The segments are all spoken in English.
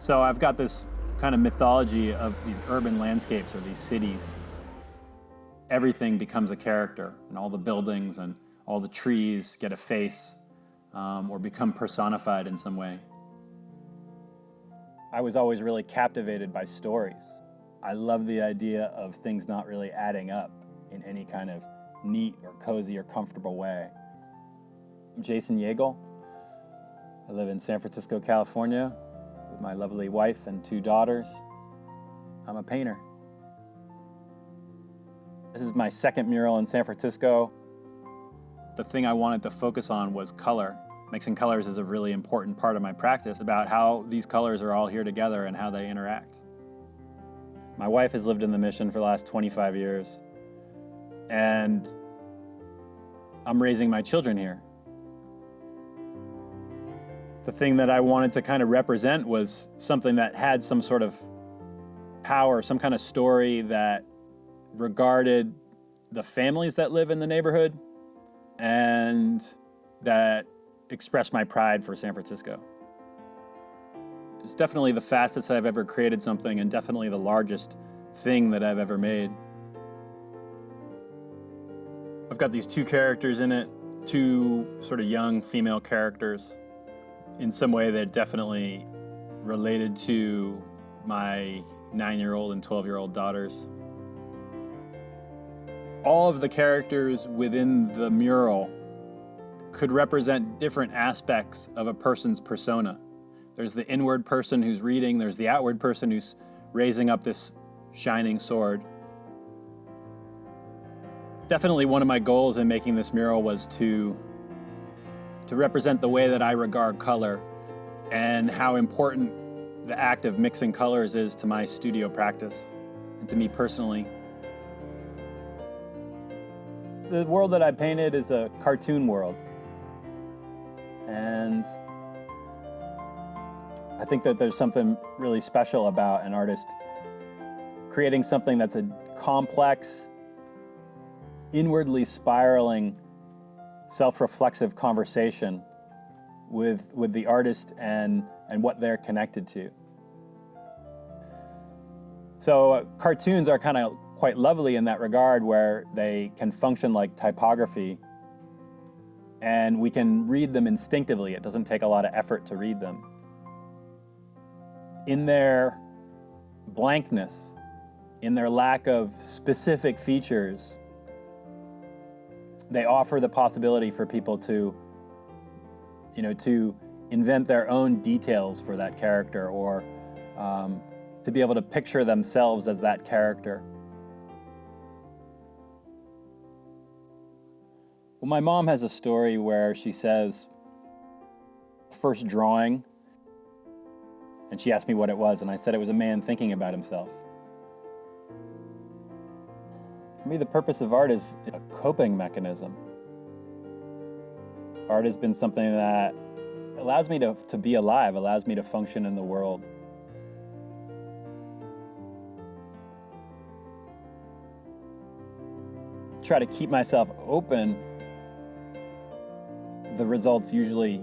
So I've got this kind of mythology of these urban landscapes or these cities. Everything becomes a character, and all the buildings and all the trees get a face or become personified in some way. I was always really captivated by stories. I love the idea of things not really adding up in any kind of neat or cozy or comfortable way. I'm Jason Yeagle. I live in San Francisco, California, with my lovely wife and 2 daughters. I'm a painter. This is my second mural in San Francisco. The thing I wanted to focus on was color. Mixing colors is a really important part of my practice about how these colors are all here together and how they interact. My wife has lived in the Mission for the last 25 years, and I'm raising my children here. The thing that I wanted to kind of represent was something that had some sort of power, some kind of story that regarded the families that live in the neighborhood and that expressed my pride for San Francisco. It's definitely the fastest I've ever created something and definitely the largest thing that I've ever made. I've got these 2 characters in it, 2 sort of young female characters. In some way, they're definitely related to my 9-year-old and 12-year-old daughters. All of the characters within the mural could represent different aspects of a person's persona. There's the inward person who's reading, there's the outward person who's raising up this shining sword. Definitely one of my goals in making this mural was to represent the way that I regard color and how important the act of mixing colors is to my studio practice and to me personally. The world that I painted is a cartoon world. And I think that there's something really special about an artist creating something that's a complex, inwardly spiraling, self-reflexive conversation with the artist and what they're connected to. So cartoons are kind of quite lovely in that regard, where they can function like typography and we can read them instinctively. It doesn't take a lot of effort to read them. In their blankness, in their lack of specific features, they offer the possibility for people to invent their own details for that character, or to be able to picture themselves as that character. Well, my mom has a story where she says, first drawing, and she asked me what it was, and I said it was a man thinking about himself. For me, the purpose of art is a coping mechanism. Art has been something that allows me to be alive, allows me to function in the world. Try to keep myself open. The results usually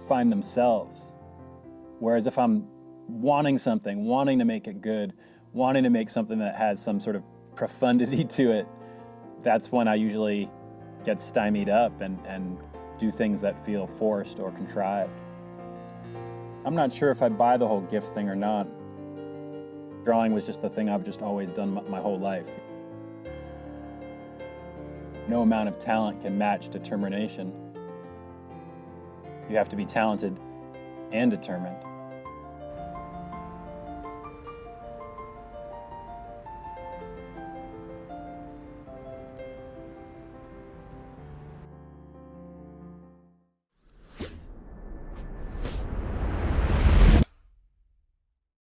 find themselves. Whereas if I'm wanting something, wanting to make it good, wanting to make something that has some sort of profundity to it, that's when I usually get stymied up and do things that feel forced or contrived. I'm not sure if I buy the whole gift thing or not. Drawing was just the thing I've just always done my whole life. No amount of talent can match determination. You have to be talented and determined.